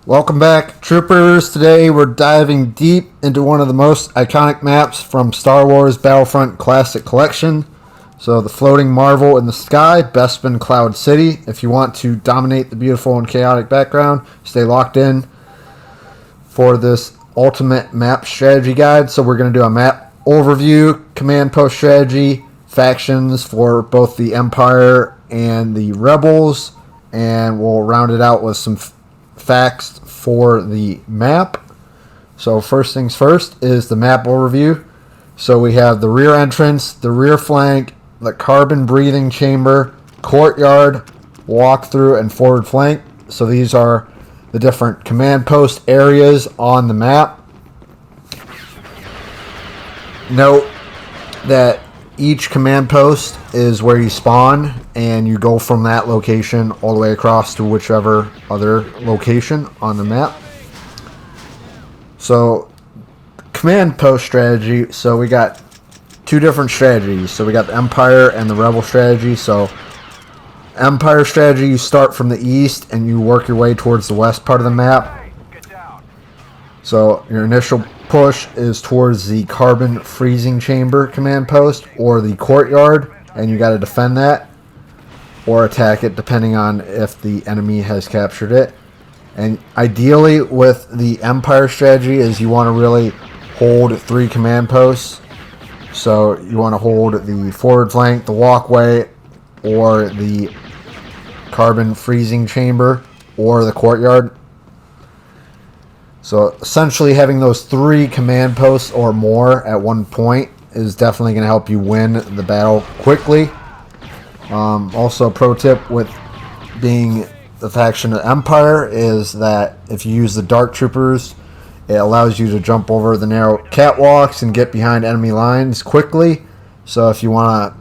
Welcome back, troopers. Today we're diving deep into one of the most iconic maps from Star Wars Battlefront Classic Collection. So the floating marvel in the sky, Bespin Cloud City. If you want to dominate the beautiful and chaotic background, stay locked in for this ultimate map strategy guide. So we're going to do a map overview, command post strategy, factions for both the Empire and the Rebels, and we'll round it out with some facts for the map. So first things first is the map overview. So we have the rear entrance, the rear flank, the carbon breathing chamber, courtyard, walkthrough, and forward flank. So these are the different command post areas on the map. Note that each command post is where you spawn, and you go from that location all the way across to whichever other location on the map. So, command post strategy. So we got two different strategies. So we got the Empire and the Rebel strategy. So Empire strategy, you start from the east and you work your way towards the west part of the map. So your initial push is towards the carbon freezing chamber command post or the courtyard, and you got to defend that or attack it depending on if the enemy has captured it. And ideally with the Empire strategy is you want to really hold three command posts. So you want to hold the forward flank, the walkway, or the carbon freezing chamber, or the courtyard. So essentially having those three command posts or more at one point is definitely going to help you win the battle quickly. Also, pro tip with being the faction of Empire is that if you use the Dark Troopers, it allows you to jump over the narrow catwalks and get behind enemy lines quickly. So if you want to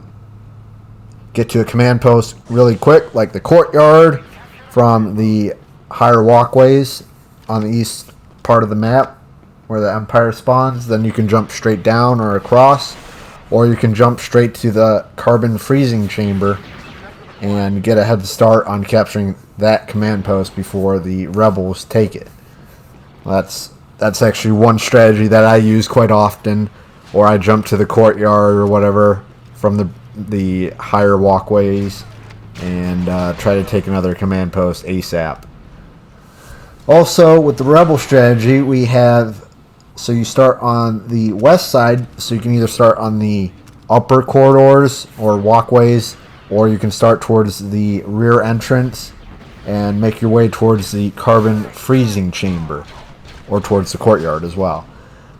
get to a command post really quick, like the courtyard from the higher walkways on the east part of the map where the Empire spawns, then you can jump straight down or across, or you can jump straight to the carbon freezing chamber and get a head start on capturing that command post before the Rebels take it. That's actually one strategy that I use quite often, or I jump to the courtyard or whatever from the higher walkways and try to take another command post ASAP. Also, with the Rebel strategy, we have, so you start on the west side, so you can either start on the upper corridors or walkways, or you can start towards the rear entrance and make your way towards the carbon freezing chamber, or towards the courtyard as well.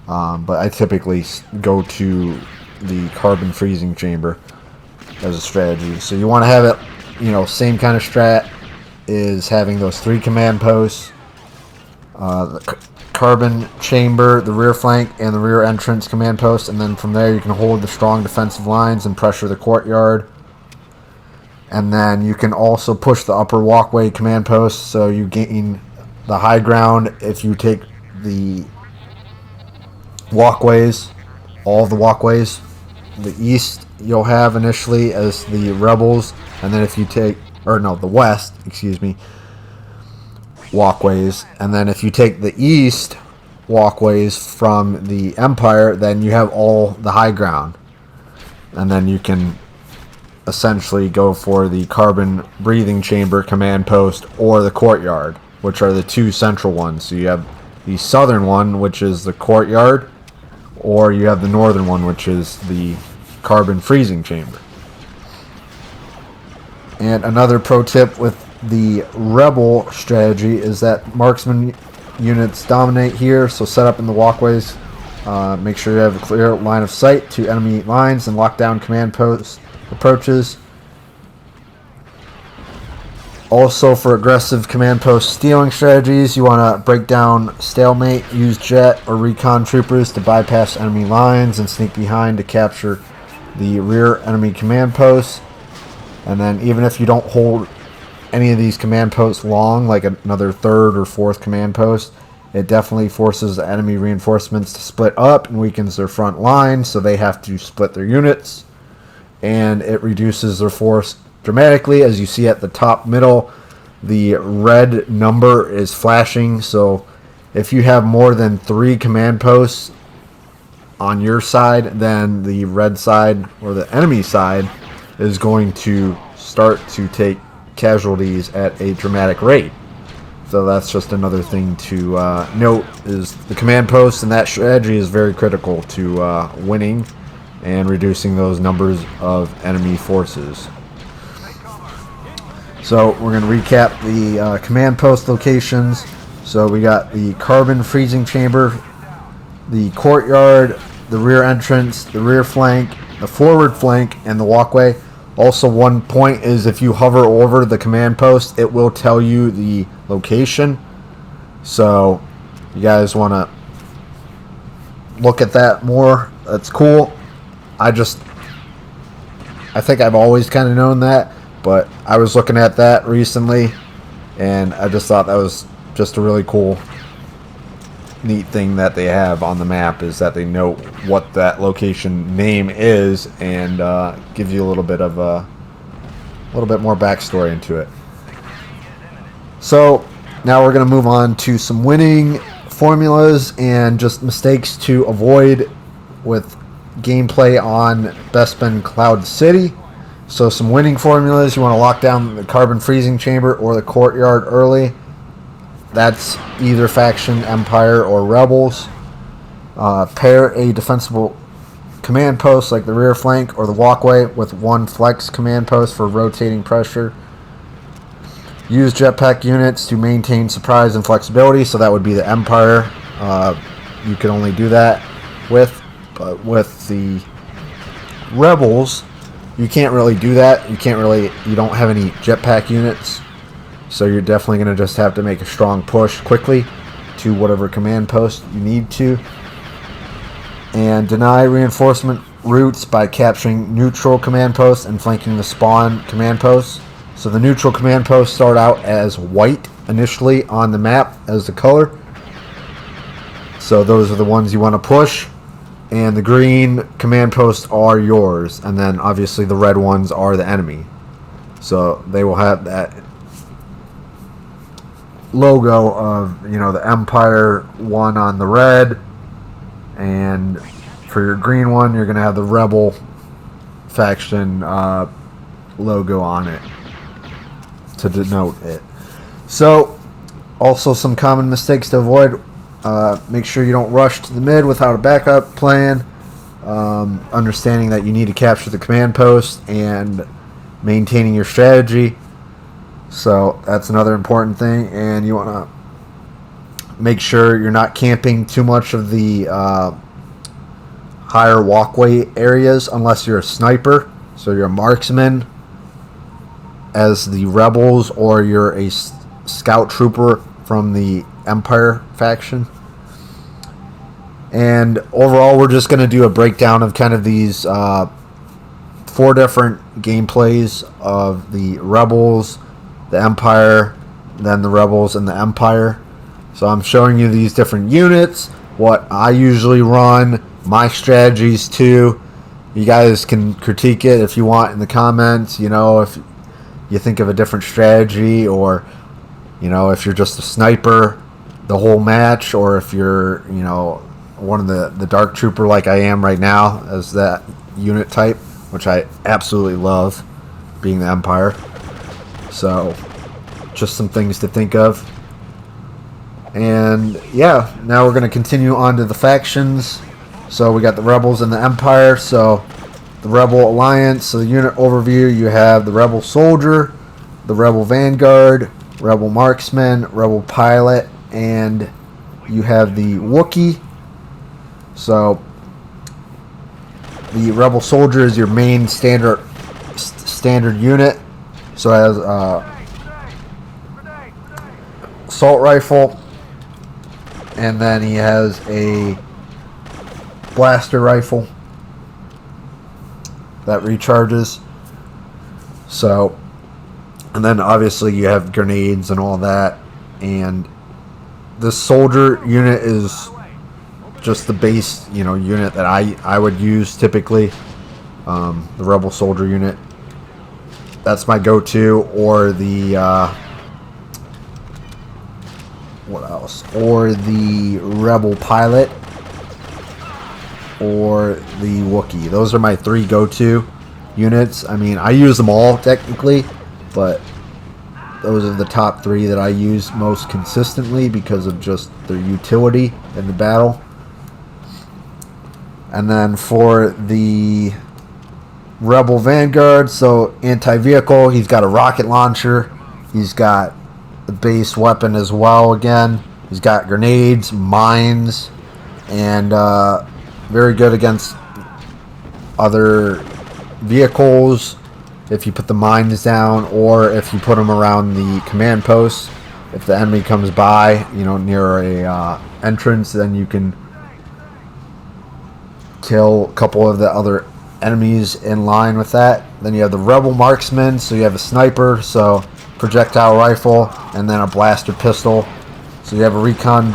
But I typically go to the carbon freezing chamber as a strategy. So you want to have it, same kind of strat is having those three command posts. The carbon chamber, the rear flank, and the rear entrance command post, and then from there you can hold the strong defensive lines and pressure the courtyard. And then you can also push the upper walkway command post, so you gain the high ground if you take the walkways, all of the walkways. The east you'll have initially as the Rebels, and then if you take, the west, walkways, and then if you take the east walkways from the Empire, then you have all the high ground, and then you can essentially go for the carbon breathing chamber command post or the courtyard, which are the two central ones. So you have the southern one, which is the courtyard, or you have the northern one, which is the carbon freezing chamber. And another pro tip with the Rebel strategy is that marksman units dominate here, so set up in the walkways. Make sure you have a clear line of sight to enemy lines and lock down command post approaches. Also, for aggressive command post stealing strategies, you want to break down stalemate, use jet or recon troopers to bypass enemy lines and sneak behind to capture the rear enemy command posts. And then even if you don't hold any of these command posts long, like another third or fourth command post, it definitely forces the enemy reinforcements to split up and weakens their front line, so they have to split their units, and it reduces their force dramatically. As you see at the top middle the red number is flashing. So if you have more than 3 command posts on your side, then the red side or the enemy side is going to start to take casualties at a dramatic rate. So that's just another thing to note, is the command post and that strategy is very critical to winning and reducing those numbers of enemy forces. So we're going to recap the command post locations. So we got the carbon freezing chamber, the courtyard, the rear entrance, the rear flank, the forward flank, and the walkway. Also, one point is if you hover over the command post, it will tell you the location. So you guys want to look at that more. That's cool. I think I've always kind of known that, but I was looking at that recently, and I just thought that was just a really cool, neat thing that they have on the map, is that they know what that location name is and gives you a little bit more backstory into it. So now we're going to move on to some winning formulas and just mistakes to avoid with gameplay on Bespin Cloud City. So some winning formulas: you want to lock down the carbon freezing chamber or the courtyard early. That's either faction, Empire, or Rebels. Pair a defensible command post like the rear flank or the walkway with 1 flex command post for rotating pressure. Use jetpack units to maintain surprise and flexibility. So that would be the Empire. You can only do that with, but with the Rebels, you can't really do that. You don't have any jetpack units. So you're definitely going to just have to make a strong push quickly to whatever command post you need to. And deny reinforcement routes by capturing neutral command posts and flanking the spawn command posts. So the neutral command posts start out as white initially on the map as the color. So those are the ones you want to push. And the green command posts are yours. And then obviously the red ones are the enemy. So they will have that logo of, the Empire one on the red, and for your green one you're going to have the Rebel faction logo on it to denote it. So also some common mistakes to avoid: make sure you don't rush to the mid without a backup plan, understanding that you need to capture the command post, and maintaining your strategy. So that's another important thing. And you want to make sure you're not camping too much of the higher walkway areas unless you're a sniper. So you're a marksman as the Rebels, or you're a scout trooper from the Empire faction. And overall, we're just going to do a breakdown of kind of these 4 different gameplays of the Rebels, the Empire, then the Rebels, and the Empire. So I'm showing you these different units, what I usually run, my strategies too. You guys can critique it if you want in the comments, if you think of a different strategy, or if you're just a sniper the whole match, or if you're one of the dark trooper like I am right now as that unit type, which I absolutely love, being the Empire. So just some things to think of. And yeah, now we're going to continue on to the factions. So we got the Rebels and the Empire. So the Rebel Alliance, so the unit overview: you have the Rebel Soldier, the Rebel Vanguard, Rebel Marksman, Rebel Pilot, and you have the Wookiee. So the Rebel Soldier is your main standard unit. So it has assault rifle, and then he has a blaster rifle that recharges. So, and then obviously you have grenades and all that. And this soldier unit is just the base, unit that I would use typically. The Rebel Soldier unit, that's my go-to, or the what else? Or the Rebel Pilot, or the Wookiee. Those are my 3 go-to units. I mean, I use them all technically, but those are the top 3 that I use most consistently because of just their utility in the battle. And then for the Rebel Vanguard, so anti-vehicle, he's got a rocket launcher. He's got the base weapon as well again. He's got grenades, mines, and very good against other vehicles if you put the mines down, or if you put them around the command post. If the enemy comes by, you know, near a entrance, then you can kill a couple of the other enemies in line with that. Then you have the Rebel Marksman, so you have a sniper, so projectile rifle, and then a blaster pistol. So you have a recon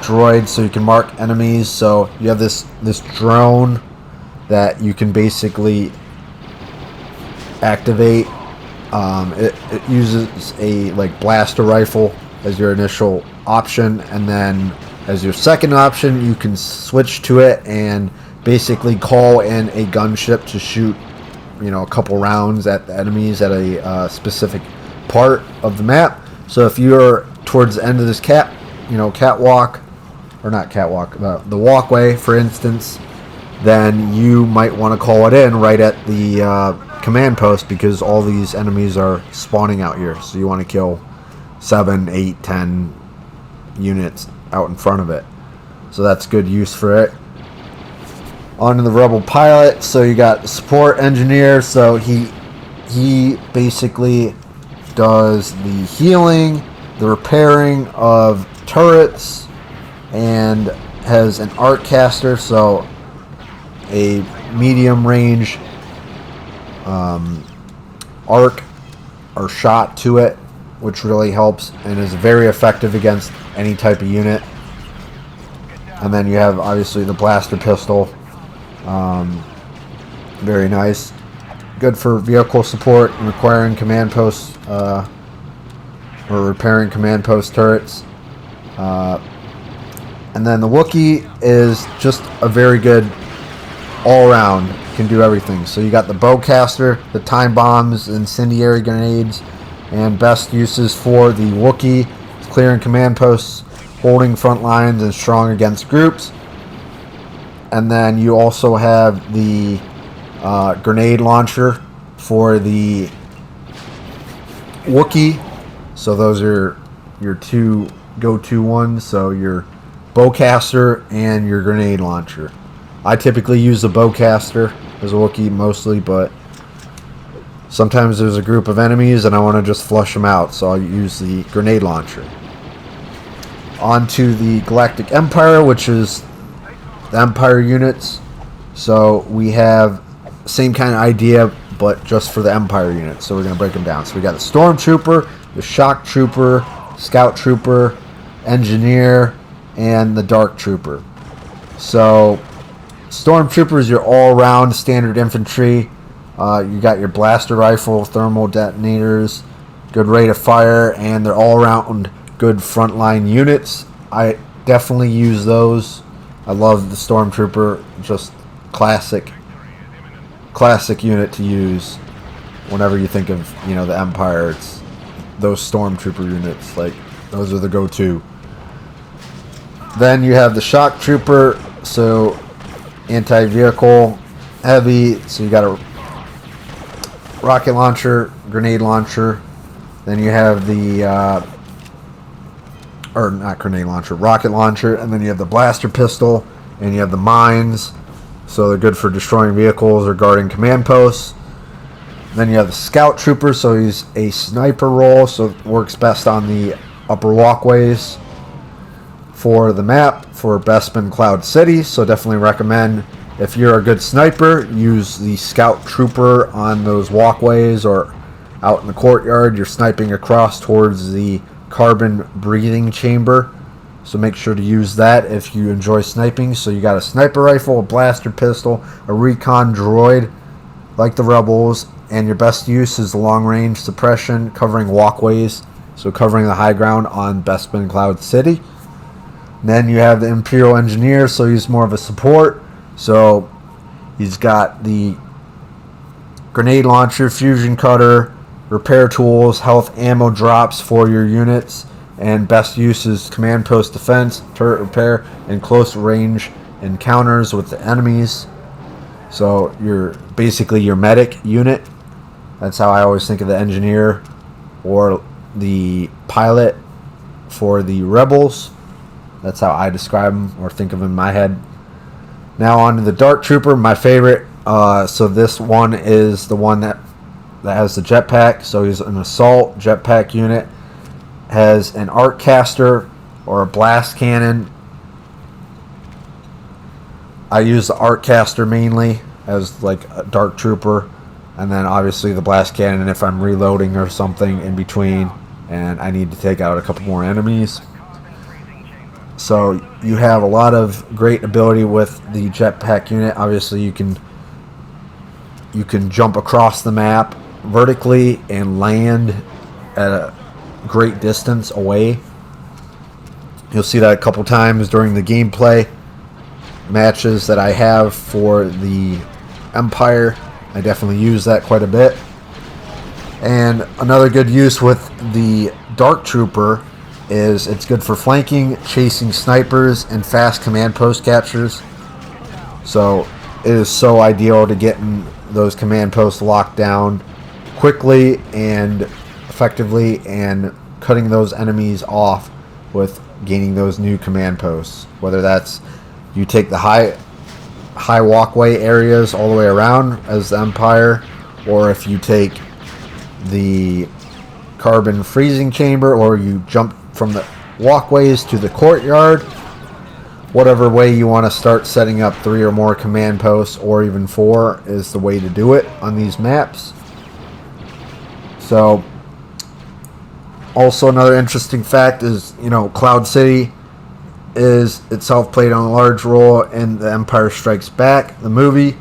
droid, so you can mark enemies. So you have this drone that you can basically activate. It uses a blaster rifle as your initial option, and then as your second option you can switch to it and basically call in a gunship to shoot, you know, a couple rounds at the enemies at a specific part of the map. So if you're towards the end of this catwalk, or not catwalk, the walkway, for instance, then you might want to call it in right at the command post, because all these enemies are spawning out here. So you want to kill 7, 8, 10 units out in front of it. So that's good use for it. On to the Rebel Pilot. So you got support engineer. So he basically does the healing, the repairing of turrets, and has an arc caster, so a medium range arc or shot to it, which really helps and is very effective against any type of unit. And then you have obviously the blaster pistol, very nice, good for vehicle support and acquiring command posts or repairing command post turrets. And then the Wookiee is just a very good all-around, can do everything. So you got the bowcaster, the time bombs, incendiary grenades, and best uses for the Wookiee: clearing command posts, holding front lines, and strong against groups. And then you also have the grenade launcher for the Wookiee. So those are your 2 go-to ones. So your bowcaster and your grenade launcher. I typically use the bowcaster as a Wookiee mostly, but sometimes there's a group of enemies and I want to just flush them out, so I'll use the grenade launcher. On to the Galactic Empire, which is the Empire units. So we have same kind of idea, but just for the Empire units. So we're going to break them down. So we got the Stormtrooper, the Shock Trooper, Scout Trooper, Engineer, and the Dark Trooper. So Stormtrooper is your all-around standard infantry. You got your blaster rifle, thermal detonators, good rate of fire, and they're all-around good frontline units. I definitely use those. I love the Stormtrooper, just classic unit to use whenever you think of, you know, the Empire. It's those Stormtrooper units, like those are the go-to. Then you have the Shock Trooper, so anti-vehicle, heavy, so you got a rocket launcher, grenade launcher. Then you have the or not grenade launcher, rocket launcher, and then you have the blaster pistol, and you have the mines, so they're good for destroying vehicles or guarding command posts. Then you have the Scout Trooper, so he's a sniper role, so it works best on the upper walkways for the map for Bespin Cloud City. So definitely recommend, if you're a good sniper, use the Scout Trooper on those walkways or out in the courtyard. You're sniping across towards the carbon breathing chamber, so make sure to use that if you enjoy sniping. So you got a sniper rifle, a blaster pistol, a recon droid like the Rebels, and your best use is the long range suppression covering walkways, so covering the high ground on Bespin Cloud City. And then you have the Imperial Engineer, so he's more of a support. So he's got the grenade launcher, fusion cutter, repair tools, health ammo drops for your units, and best use is command post defense, turret repair, and close range encounters with the enemies. So you're basically your medic unit. That's how I always think of the engineer or the pilot for the rebels. That's how I describe them or think of them in my head. Now on to the Dark Trooper, my favorite. So this one is the one that has the jetpack. So he's an assault jetpack unit. Has an arc caster or a blast cannon. I use the arc caster mainly as like a Dark Trooper, and then obviously the blast cannon if I'm reloading or something in between and I need to take out a couple more enemies. So you have a lot of great ability with the jetpack unit. Obviously you can jump across the map vertically and land at a great distance away. You'll see that a couple times during the gameplay matches that I have for the Empire. I definitely use that quite a bit. And another good use with the Dark Trooper is it's good for flanking, chasing snipers, and fast command post captures. So it is so ideal to getting those command posts locked down quickly and effectively and cutting those enemies off with gaining those new command posts. Whether that's you take the high walkway areas all the way around as the Empire, or if you take the carbon freezing chamber, or you jump from the walkways to the courtyard. Whatever way you want to start setting up 3 or more command posts, or even 4, is the way to do it on these maps. So also another interesting fact is, Cloud City is itself played on a large role in The Empire Strikes Back, the movie.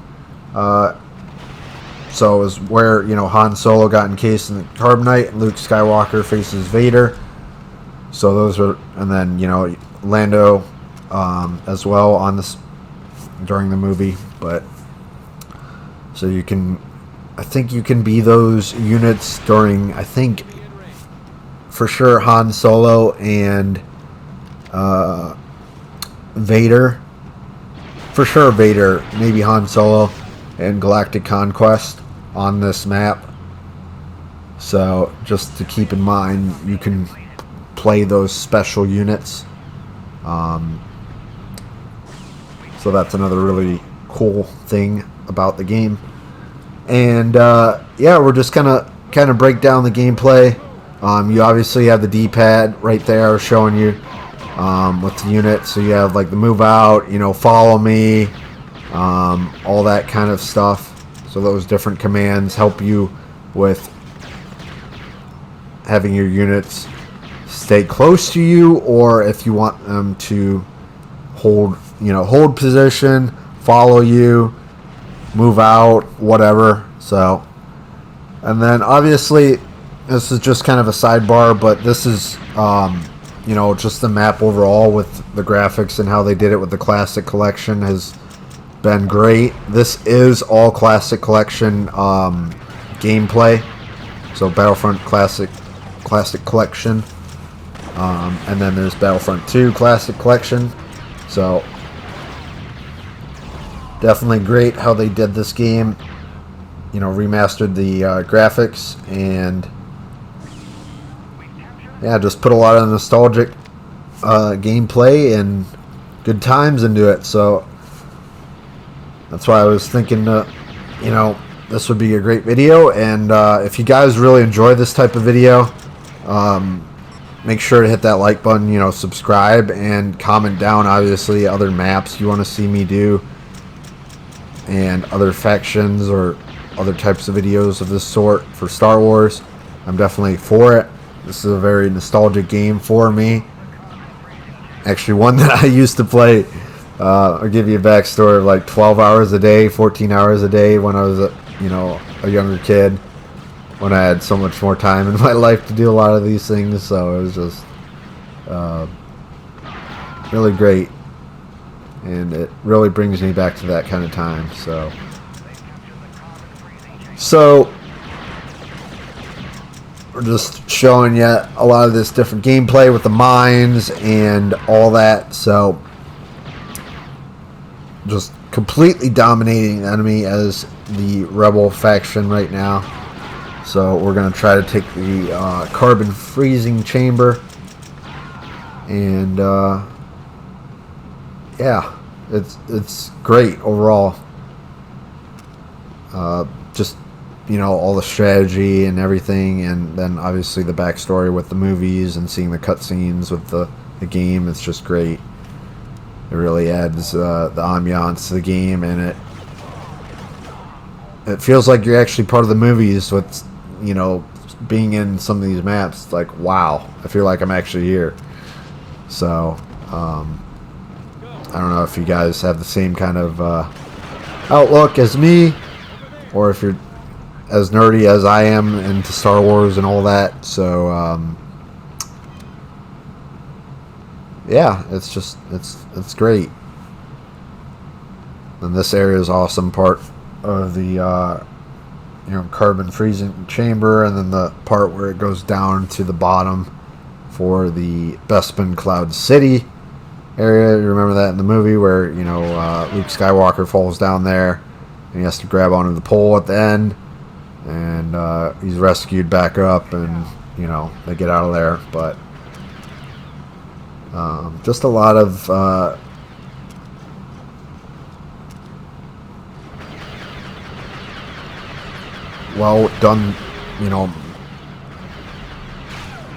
So it was where, Han Solo got encased in the carbonite and Luke Skywalker faces Vader. So those are, and then, Lando as well on this during the movie. But so I think you can be those units during, I think for sure Han Solo and Vader. For sure Vader, maybe Han Solo and Galactic Conquest on this map. So just to keep in mind, you can play those special units. So that's another really cool thing about the game. And we're just kind of break down the gameplay. You obviously have the D-pad right there showing you with the unit. So you have like the move out, follow me, all that kind of stuff. So those different commands help you with having your units stay close to you, or if you want them to hold position, follow you, move out, whatever. So, and then obviously this is just kind of a sidebar, but this is just the map overall with the graphics and how they did it with the Classic Collection has been great. This is all Classic Collection gameplay. So Battlefront Classic Collection. And then there's Battlefront 2 Classic Collection. So definitely great how they did this game. Remastered the graphics and just put a lot of nostalgic gameplay and good times into it. So that's why I was thinking this would be a great video. And if you guys really enjoy this type of video, make sure to hit that like button, subscribe, and comment down obviously other maps you want to see me do and other factions or other types of videos of this sort for Star Wars. I'm definitely for it. This is a very nostalgic game for me. Actually, one that I used to play. I'll give you a backstory of like 12 hours a day, 14 hours a day when I was a younger kid. when I had so much more time in my life to do a lot of these things. So it was just really great, and it really brings me back to that kind of time. So we're just showing you a lot of this different gameplay with the mines and all that. So just completely dominating the enemy as the rebel faction right now. So we're going to try to take the carbon freezing chamber, and yeah, it's great overall. Just, you know, all the strategy and everything, and then obviously the backstory with the movies and seeing the cutscenes with the game. It's just great. It really adds the ambiance to the game, and it feels like you're actually part of the movies with, you know, being in some of these maps. It's like, wow, I feel like I'm actually here. So I don't know if you guys have the same kind of outlook as me, or if you're as nerdy as I am into Star Wars and all that. So yeah, it's just it's great. And this area is awesome, part of the you know, carbon freezing chamber, and then the part where it goes down to the bottom for the Bespin Cloud City area. You remember that in the movie where, you know, Luke Skywalker falls down there and he has to grab onto the pole at the end, and he's rescued back up, and, you know, they get out of there. But just a lot of well done, you know,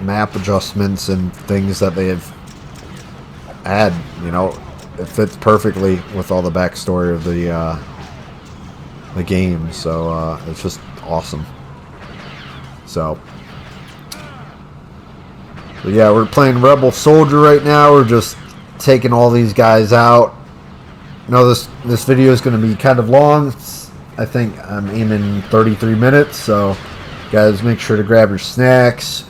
map adjustments and things that they have add. You know, it fits perfectly with all the backstory of the game. So it's just awesome. So yeah, we're playing Rebel Soldier right now. We're just taking all these guys out. You know, this video is going to be kind of long. I think I'm aiming 33 minutes. So guys, make sure to grab your snacks.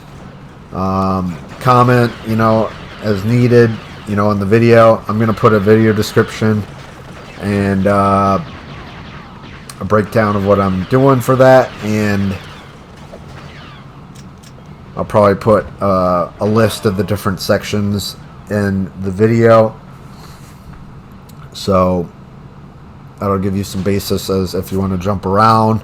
Comment, you know, as needed, you know, in the video. I'm going to put a video description and a breakdown of what I'm doing for that, and I'll probably put a list of the different sections in the video, so that'll give you some basis as if you want to jump around.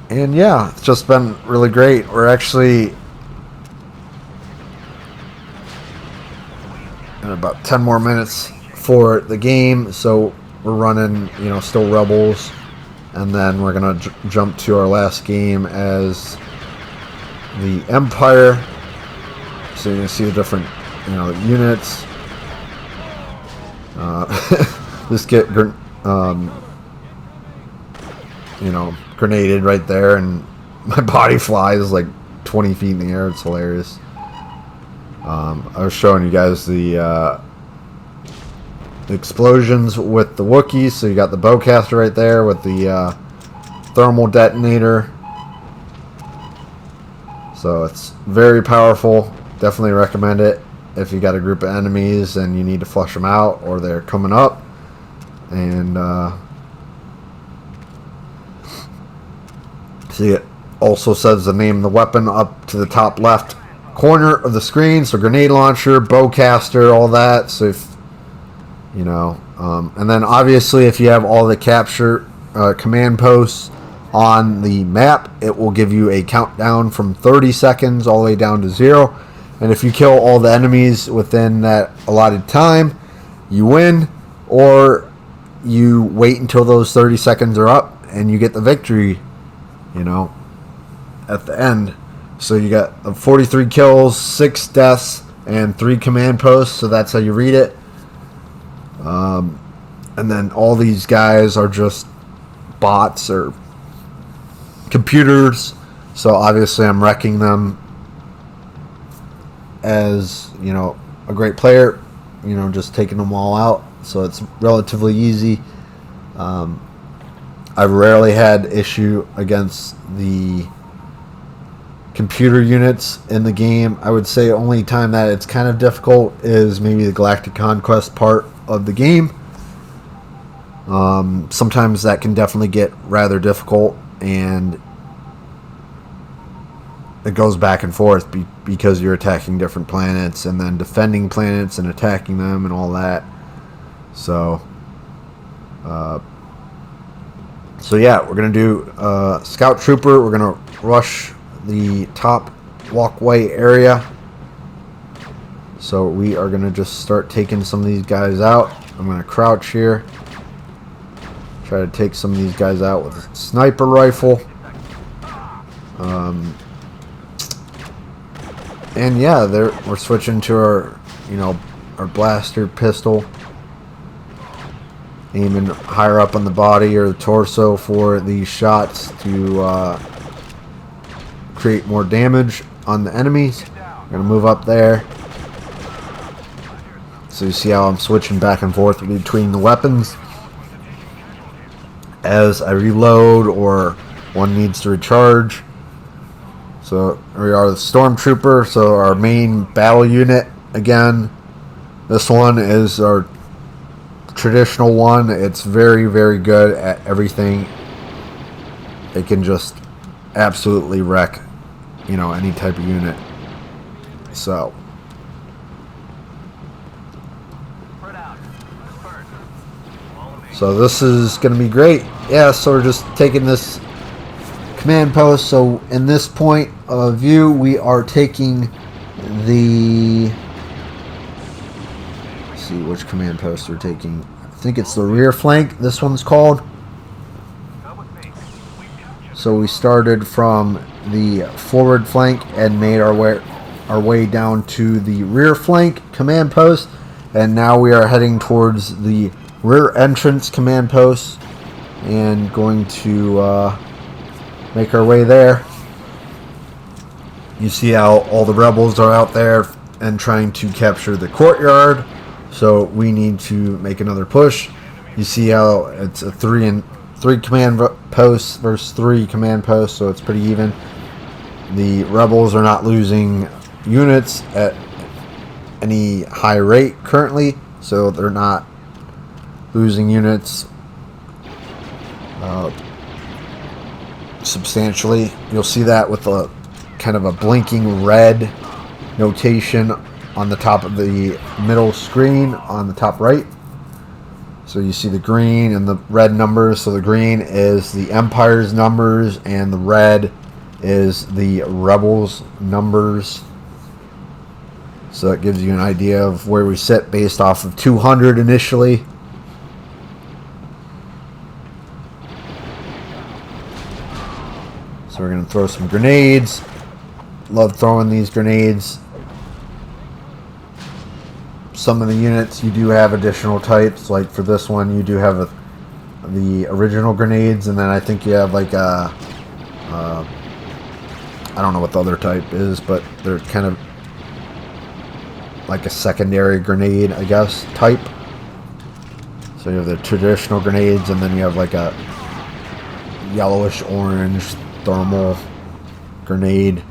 And yeah, it's just been really great. We're actually in about 10 more minutes for the game, so we're running, you know, still Rebels, and then we're gonna jump to our last game as the Empire. So you can see the different, you know, units. This get you know, grenaded right there, and my body flies like 20 feet in the air. It's hilarious. I was showing you guys the explosions with the Wookiees. So you got the bowcaster right there with the thermal detonator. So it's very powerful. Definitely recommend it if you got a group of enemies and you need to flush them out, or they're coming up. And see, it also says the name of the weapon up to the top left corner of the screen. So grenade launcher, bowcaster, all that. So if you know, and then obviously if you have all the capture command posts on the map, it will give you a countdown from 30 seconds all the way down to 0. And if you kill all the enemies within that allotted time, you win, or you wait until those 30 seconds are up and you get the victory, you know, at the end. So you got 43 kills, 6 deaths, and 3 command posts. So that's how you read it. And then all these guys are just bots or computers. So obviously I'm wrecking them as, you know, a great player, you know, just taking them all out. So it's relatively easy. I I've rarely had issue against the computer units in the game. I would say only time that it's kind of difficult is maybe the Galactic Conquest part of the game. Sometimes that can definitely get rather difficult, and it goes back and forth because you're attacking different planets and then defending planets and attacking them and all that. So yeah, we're going to do Scout Trooper. We're going to rush the top walkway area. So we are going to just start taking some of these guys out. I'm going to crouch here. Try to take some of these guys out with a sniper rifle. And yeah, we're switching to our, our blaster pistol. Aiming higher up on the body or the torso for these shots to create more damage on the enemies. I'm going to move up there. So you see how I'm switching back and forth between the weapons as I reload or one needs to recharge. So we are the Stormtrooper, so our main battle unit again. This one is our traditional one. It's very, very good at everything. It can just absolutely wreck, any type of unit. So this is going to be great. Yeah, so we're just taking this command post. So in this point of view, we are taking the... Let's see which command post we're taking. I think it's the rear flank, this one's called. So we started from the forward flank and made our way down to the rear flank command post, and now we are heading towards the rear entrance command post and going to make our way there. You see how all the rebels are out there and trying to capture the courtyard, so we need to make another push. You see how it's a 3 command posts versus 3 command posts, so it's pretty even. The rebels are not losing units at any high rate currently, so they're not losing units substantially. You'll see that with a kind of a blinking red notation on the top of the middle screen on the top right. So you see the green and the red numbers. So the green is the Empire's numbers and the red is the Rebels numbers. So it gives you an idea of where we sit based off of 200 initially. So we're going to throw some grenades. Love throwing these grenades. Some of the units you do have additional types. Like for this one, you do have the original grenades, and then I think you have like a I don't know what the other type is, but they're kind of like a secondary grenade, I guess, type. So you have the traditional grenades, and then you have like a yellowish orange thermal grenade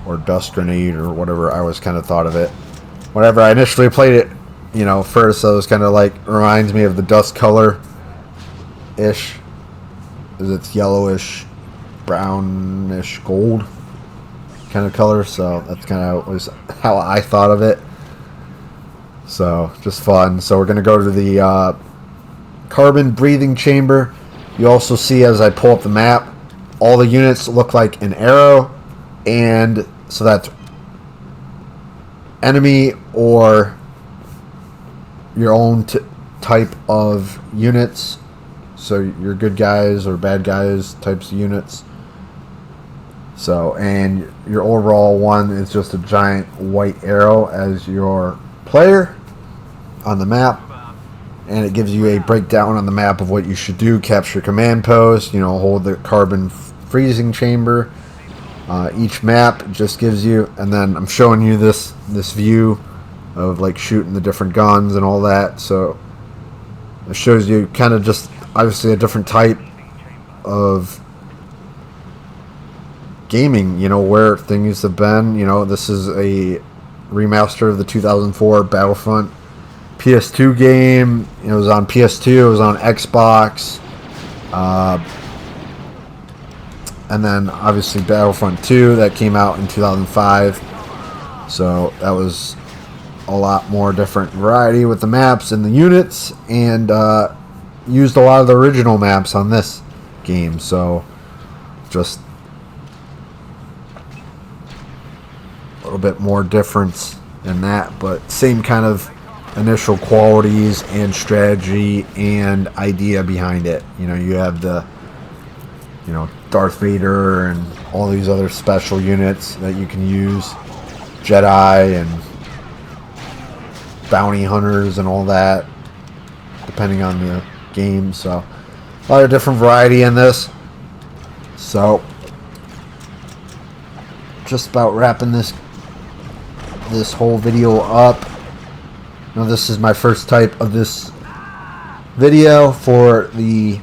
or dust grenade or whatever. I always kind of thought of it. Whenever I initially played it, first, so it was kind of like, reminds me of the dust color ish. It's yellowish, brownish gold kind of color. So that's kind of was how I thought of it. So just fun. So we're going to go to the carbon breathing chamber. You also see as I pull up the map, all the units look like an arrow, and so that's enemy or your own type of units. So your good guys or bad guys types of units. So, and your overall one is just a giant white arrow as your player on the map. And it gives you a breakdown on the map of what you should do. Capture command post, hold the carbon freezing chamber. Each map just gives you, and then I'm showing you this view of like shooting the different guns and all that. So it shows you kind of just obviously a different type of gaming, you know, where things have been. You know, this is a remaster of the 2004 Battlefront PS2 game. It was on PS2, it was on Xbox, and then obviously Battlefront 2 that came out in 2005. So that was a lot more different variety with the maps and the units, and used a lot of the original maps on this game. So just a little bit more difference in that, but same kind of initial qualities and strategy and idea behind it. You know, you have the, you know, Darth Vader and all these other special units that you can use, Jedi and bounty hunters and all that, depending on the game. So a lot of different variety in this. So just about wrapping this whole video up. Now, this is my first type of this video for the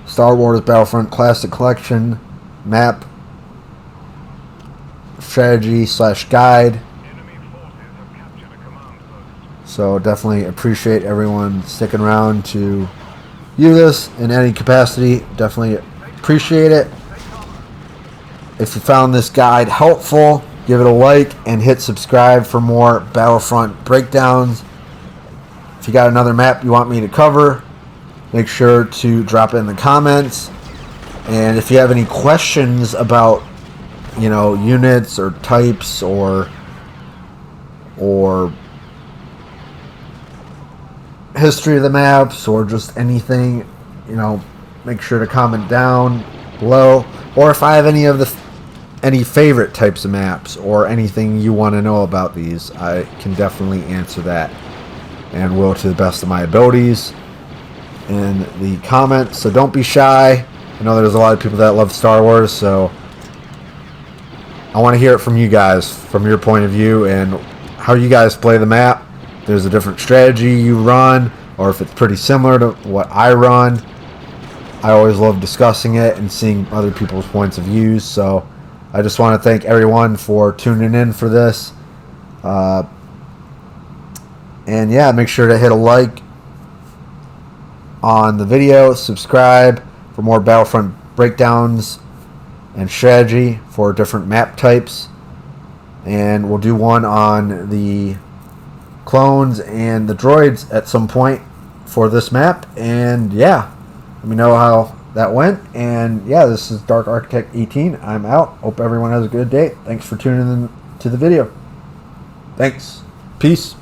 Star Wars Battlefront Classic Collection map strategy / guide. So definitely appreciate everyone sticking around to view this in any capacity. Definitely appreciate it. If you found this guide helpful, give it a like and hit subscribe for more Battlefront breakdowns. If you got another map you want me to cover, make sure to drop it in the comments. And if you have any questions about, you know, units or types or history of the maps or just anything, you know, make sure to comment down below. Or if I have any favorite types of maps or anything you want to know about these, I can definitely answer that and will to the best of my abilities in the comments. So don't be shy. I know there's a lot of people that love Star Wars, so I want to hear it from you guys, from your point of view and how you guys play the map. If there's a different strategy you run, or if it's pretty similar to what I run. I always love discussing it and seeing other people's points of view. So I just want to thank everyone for tuning in for this. And yeah, make sure to hit a like on the video, subscribe for more Battlefront breakdowns and strategy for different map types. And we'll do one on the clones and the droids at some point for this map. And yeah, let me know how that went. And yeah, this is Dark Architect 18. I'm out. Hope everyone has a good day. Thanks for tuning in to the video. Thanks. Peace.